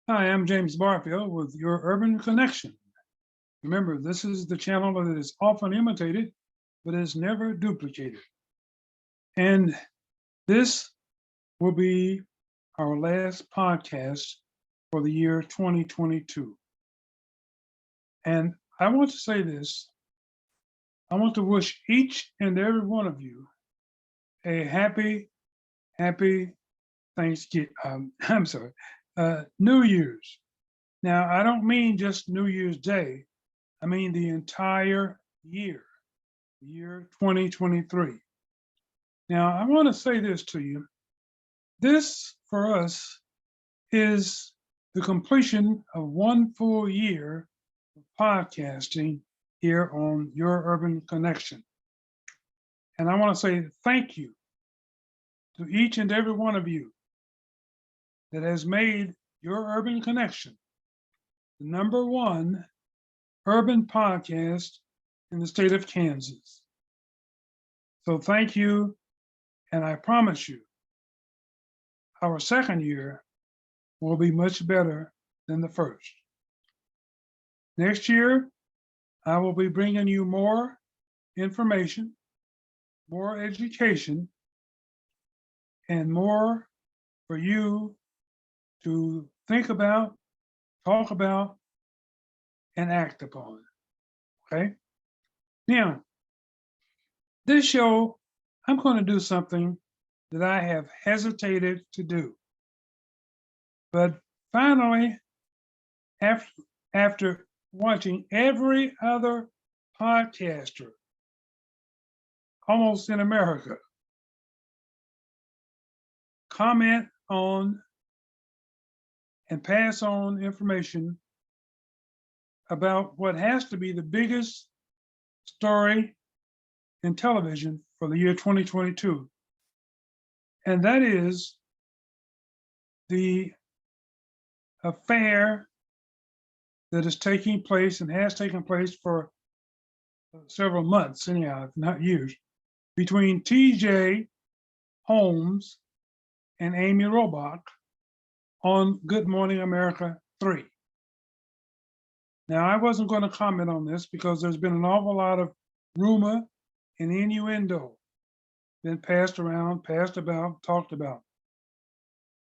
Hi, I'm James Barfield with your Urban Connection. Remember, this is the channel that is often imitated, but is never duplicated. And this will be our last podcast for the year 2022. And I want to say this. I want to wish each and every one of you a happy Thanksgiving. I'm sorry, New Year's. Now, I don't mean just New Year's Day. I mean the entire year 2023. Now, I want to say this to you. This, for us, is the completion of one full year of podcasting here on Your Urban Connection. And I want to say thank you to each and every one of you that has made Your Urban Connection the number one urban podcast in the state of Kansas. So thank you, and I promise you, our second year will be much better than the first. Next year, I will be bringing you more information, more education, and more for you to think about, talk about, and act upon. Okay? Now, this show, I'm going to do something that I have hesitated to do. But finally, after watching every other podcaster almost in America comment on and pass on information about what has to be the biggest story in television for the year 2022. And that is the affair that is taking place and has taken place for several months, anyhow, if not years, between TJ Holmes and Amy Robach on Good Morning America 3. Now, I wasn't going to comment on this because there's been an awful lot of rumor and innuendo been passed around, passed about, talked about.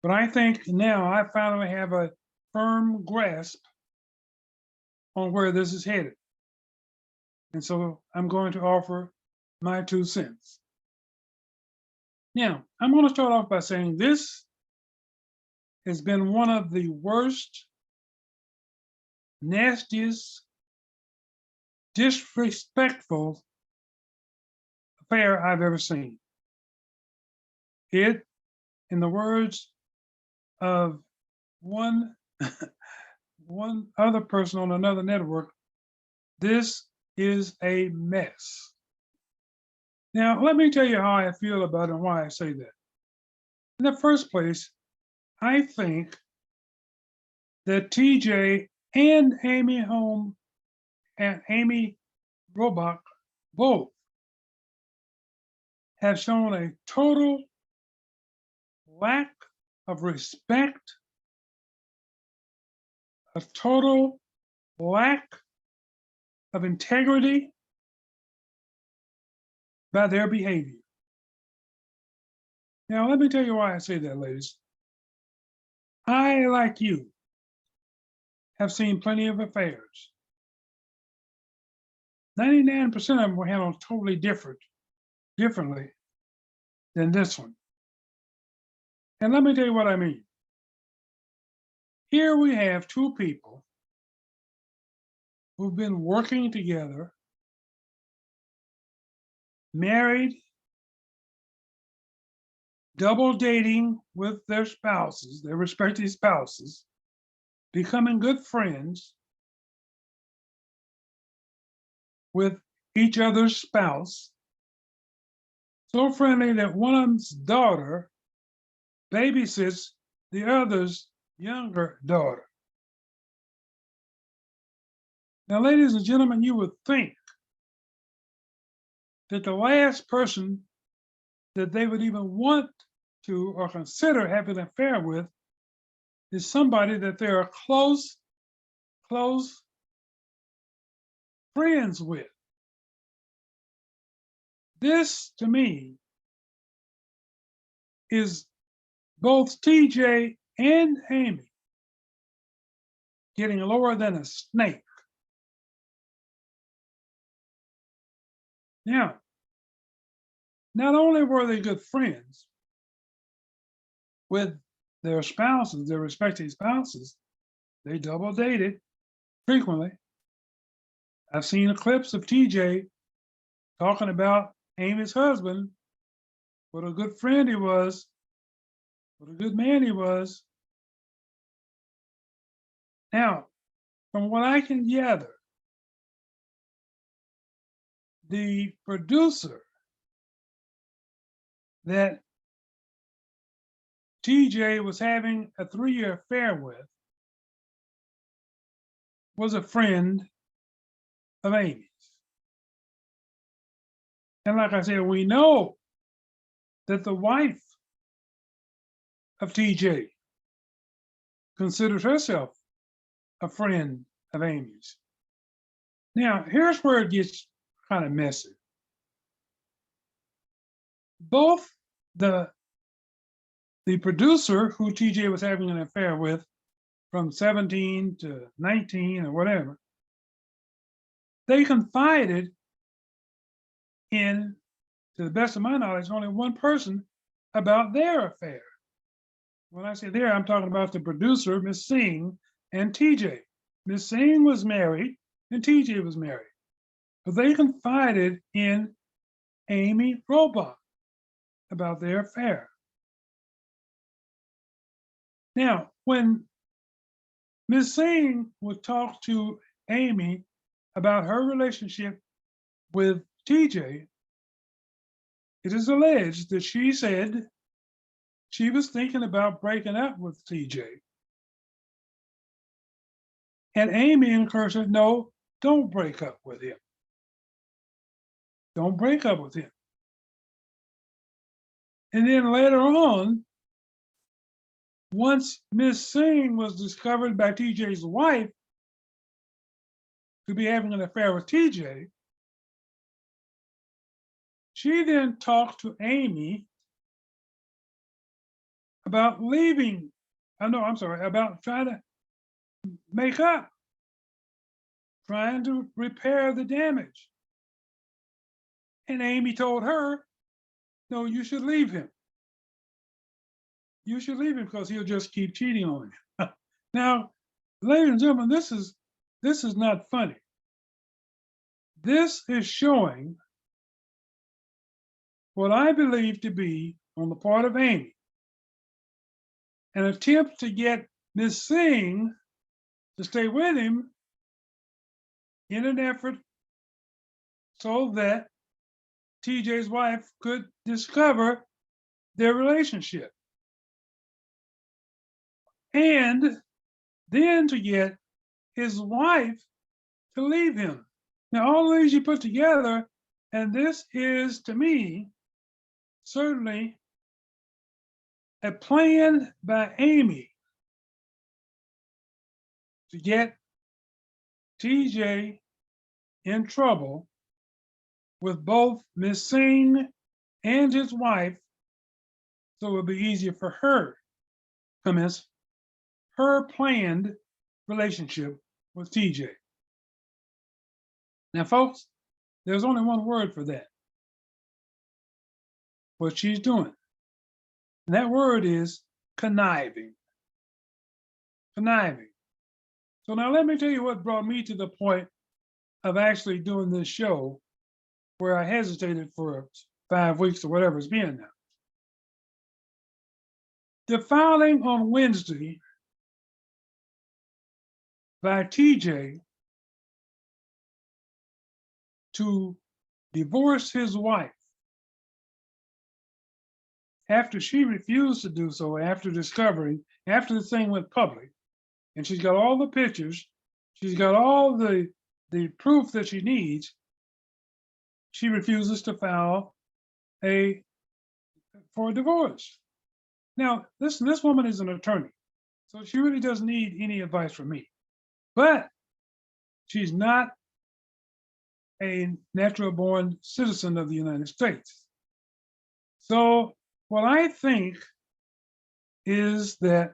But I think now I finally have a firm grasp on where this is headed. And so I'm going to offer my 2 cents. Now, I'm going to start off by saying this has been one of the worst, nastiest, disrespectful affair I've ever seen. It, in the words of one other person on another network, this is a mess. Now, let me tell you how I feel about it and why I say that. In the first place, I think that TJ and Amy Robach both have shown a total lack of respect, a total lack of integrity by their behavior. Now, let me tell you why I say that, ladies. I, like you, have seen plenty of affairs. 99% of them were handled totally differently than this one. And let me tell you what I mean. Here we have two people who've been working together, married, double dating with their spouses, their respective spouses, becoming good friends with each other's spouse, so friendly that one of them's daughter babysits the other's younger daughter. Now, ladies and gentlemen, you would think that the last person that they would even want to or consider having an affair with is somebody that they are close friends with. This, to me, is both TJ and Amy getting lower than a snake. Now, not only were they good friends with their spouses, their respective spouses, they double dated frequently. I've seen clips of TJ talking about Amy's husband, what a good friend he was, what a good man he was. Now, from what I can gather, the producer that TJ was having a 3-year affair with was a friend of Amy's. And like I said, we know that the wife of TJ considers herself a friend of Amy's. Now, here's where it gets kind of messy. Both the producer who TJ was having an affair with from 17 to 19 or whatever, they confided in, to the best of my knowledge, only one person about their affair. When I say there, I'm talking about the producer, Miss Singh, and TJ. Miss Singh was married and TJ was married. But they confided in Amy Robach about their affair. Now, when Miss Singh would talk to Amy about her relationship with TJ, it is alleged that she said she was thinking about breaking up with TJ. And Amy encouraged her, no, don't break up with him. Don't break up with him. And then later on, once Miss Singh was discovered by TJ's wife to be having an affair with TJ, she then talked to Amy about leaving. About trying to make up, trying to repair the damage. And Amy told her, no, you should leave him. You should leave him because he'll just keep cheating on you. Now, ladies and gentlemen, this is not funny. This is showing what I believe to be, on the part of Amy, an attempt to get Miss Singh to stay with him in an effort so that TJ's wife could discover their relationship. And then to get his wife to leave him. Now, all of these you put together, and this is, to me, certainly a plan by Amy to get TJ in trouble with both Miss Singh and his wife, so it would be easier for her to commence her planned relationship with TJ. Now, folks, there's only one word for that. What she's doing. And that word is conniving. Conniving. So now let me tell you what brought me to the point of actually doing this show, where I hesitated for 5 weeks or whatever it's been now. The filing on Wednesday by TJ to divorce his wife after she refused to do so, after discovering, after the thing went public, and she's got all the pictures, she's got all the proof that she needs, she refuses to file for a divorce. Now, this woman is an attorney. So she really doesn't need any advice from me. But she's not a natural born citizen of the United States. So what I think is that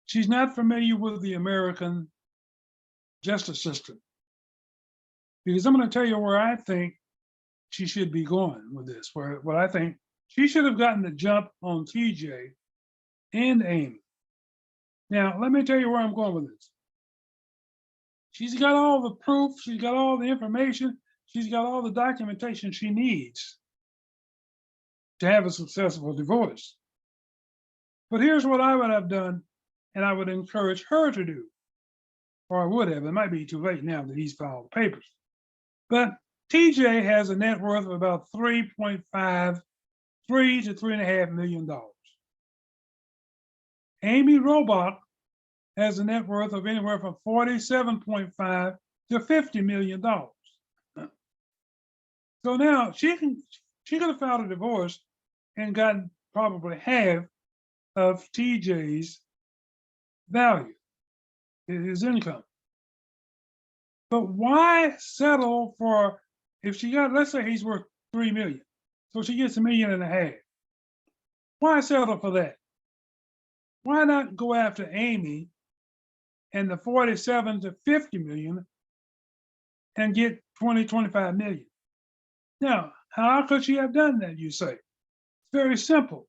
she's not familiar with the American justice system. Because I'm going to tell you where I think she should be going with this, where what I think she should have gotten the jump on TJ and Amy. Now, let me tell you where I'm going with this. She's got all the proof, she's got all the information, she's got all the documentation she needs to have a successful divorce. But here's what I would have done, and I would encourage her to do, or I would have. It might be too late now that he's filed the papers. But TJ has a net worth of about 3.5, $3 to $3.5 million. Amy Robach has a net worth of anywhere from 47.5 to $50 million. So now she could have filed a divorce and gotten probably half of TJ's value, his income. But why settle for, if she got, let's say he's worth 3 million, so she gets $1.5 million. Why settle for that? Why not go after Amy and the 47 to 50 million and get 20, 25 million? Now, how could she have done that, you say? It's very simple.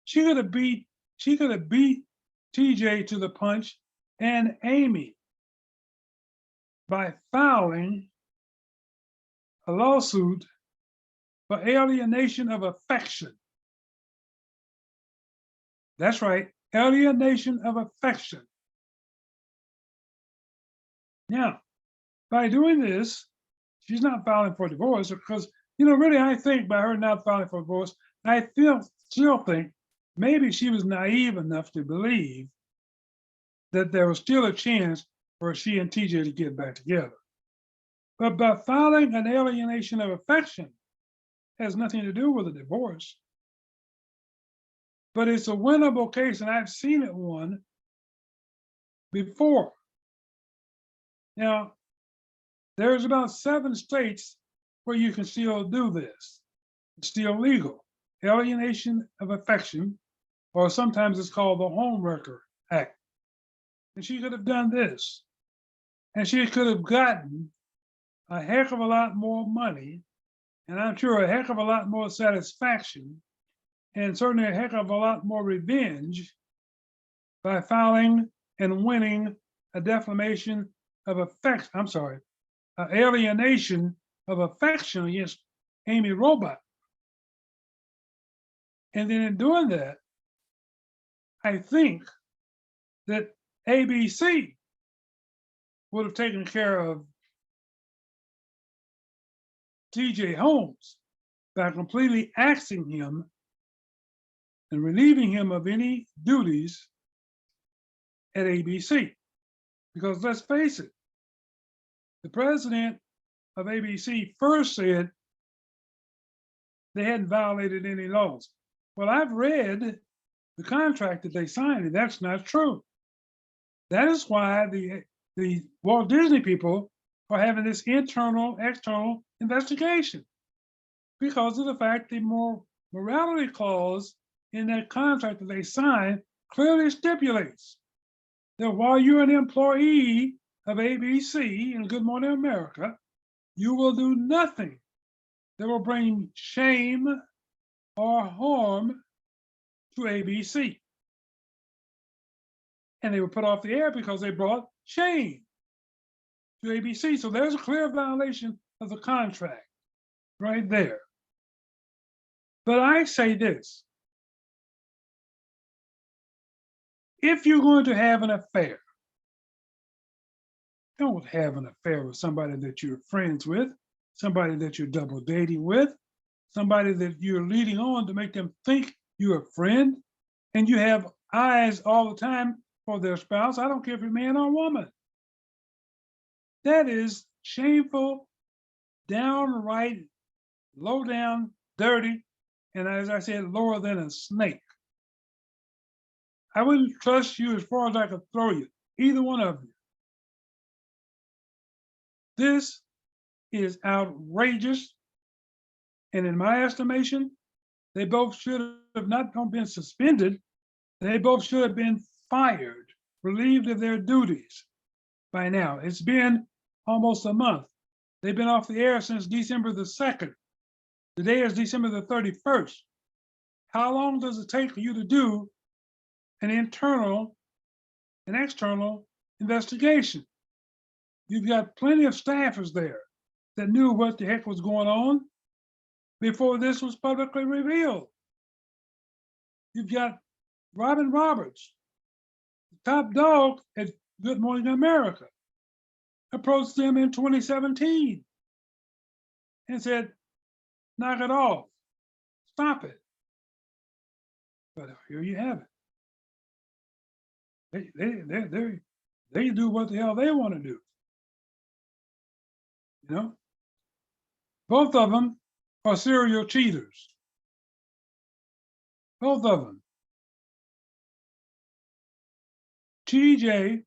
She could have beat TJ to the punch and Amy by filing a lawsuit for alienation of affection. That's right, alienation of affection. Now, by doing this, she's not filing for divorce because, really, I think by her not filing for divorce, I still think maybe she was naive enough to believe that there was still a chance for she and TJ to get back together. But by filing an alienation of affection has nothing to do with a divorce. But it's a winnable case, and I've seen it won before. Now, there's about 7 states where you can still do this. It's still legal. Alienation of affection, or sometimes it's called the Homewrecker Act. And she could have done this. And she could have gotten a heck of a lot more money, and I'm sure a heck of a lot more satisfaction, and certainly a heck of a lot more revenge by filing and winning a defamation of affection, alienation of affection against Amy Robach. And then in doing that, I think that ABC would have taken care of TJ Holmes by completely axing him and relieving him of any duties at ABC. Because let's face it, the president of ABC first said they hadn't violated any laws. Well, I've read the contract that they signed, and that's not true. That is why the Walt Disney people are having this internal, external investigation, because of the fact the morality clause in that contract that they signed clearly stipulates that while you're an employee of ABC and Good Morning America, you will do nothing that will bring shame or harm to ABC. And they were put off the air because they brought shame to ABC. So there's a clear violation of the contract right there. But I say this: if you're going to have an affair, don't have an affair with somebody that you're friends with, somebody that you're double dating with, somebody that you're leading on to make them think you're a friend, and you have eyes all the time for their spouse. I don't care if you're man or woman. That is shameful, downright, low down, dirty, and as I said, lower than a snake. I wouldn't trust you as far as I could throw you, either one of you. This is outrageous. And in my estimation, they both should have not been suspended. They both should have been fired, relieved of their duties by now. It's been almost a month. They've been off the air since December the 2nd. Today is December the 31st. How long does it take for you to do an internal and external investigation? You've got plenty of staffers there that knew what the heck was going on before this was publicly revealed. You've got Robin Roberts, the top dog at Good Morning America, approached them in 2017 and said, knock it off, stop it. But here you have it. They do what the hell they want to do. You know, both of them are serial cheaters. Both of them. TJ,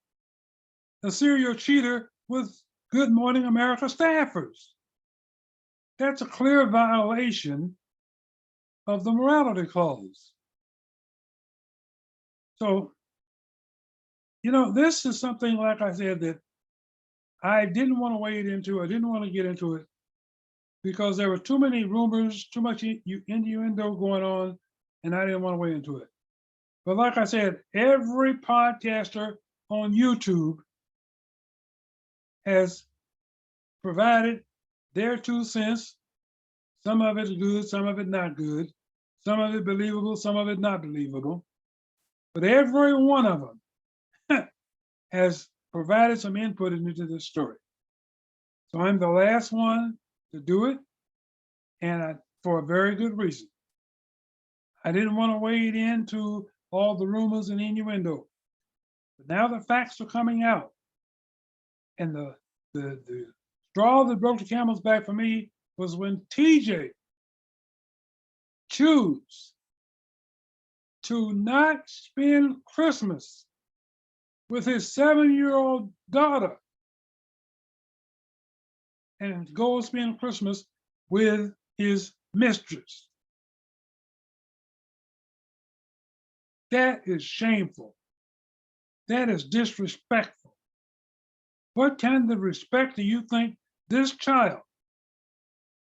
a serial cheater with Good Morning America staffers. That's a clear violation of the morality clause. So, you know, this is something, like I said, that I didn't want to wade into. I didn't want to get into it because there were too many rumors, too much innuendo going on, and I didn't want to wade into it. But like I said, every podcaster on YouTube has provided their 2 cents. Some of it is good, some of it not good, some of it believable, some of it not believable. But every one of them has provided some input into this story. So I'm the last one to do it, and for a very good reason. I didn't want to wade into all the rumors and innuendo. But now the facts are coming out. And the straw that broke the camel's back for me was when TJ chose to not spend Christmas with his 7-year-old daughter and go spend Christmas with his mistress. That is shameful. That is disrespectful. What kind of respect do you think this child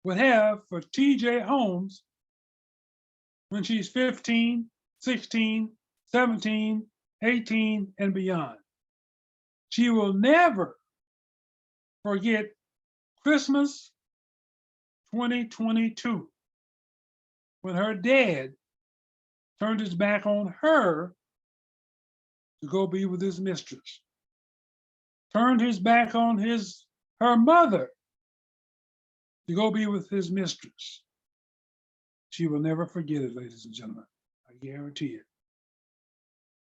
would have for TJ Holmes when she's 15, 16, 17, 18, and beyond? She will never forget Christmas 2022 when her dad turned his back on her to go be with his mistress, turned his back on her mother to go be with his mistress. She will never forget it, ladies and gentlemen. I guarantee it.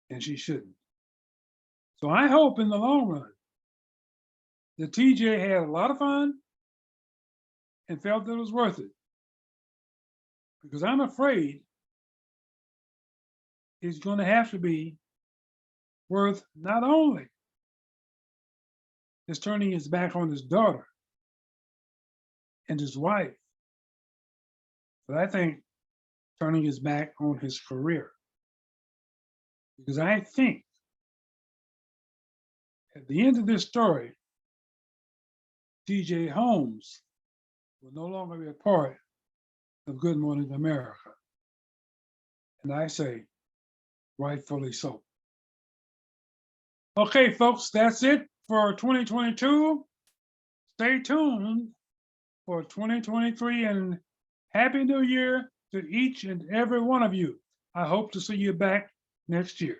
And she shouldn't. So I hope in the long run that TJ had a lot of fun and felt that it was worth it. Because I'm afraid it's going to have to be worth not only his turning his back on his daughter and his wife, but I think turning his back on his career. Because I think at the end of this story, TJ Holmes will no longer be a part of Good Morning America. And I say, rightfully so. Okay, folks, that's it for 2022. Stay tuned for 2023 and Happy New Year to each and every one of you. I hope to see you back next year.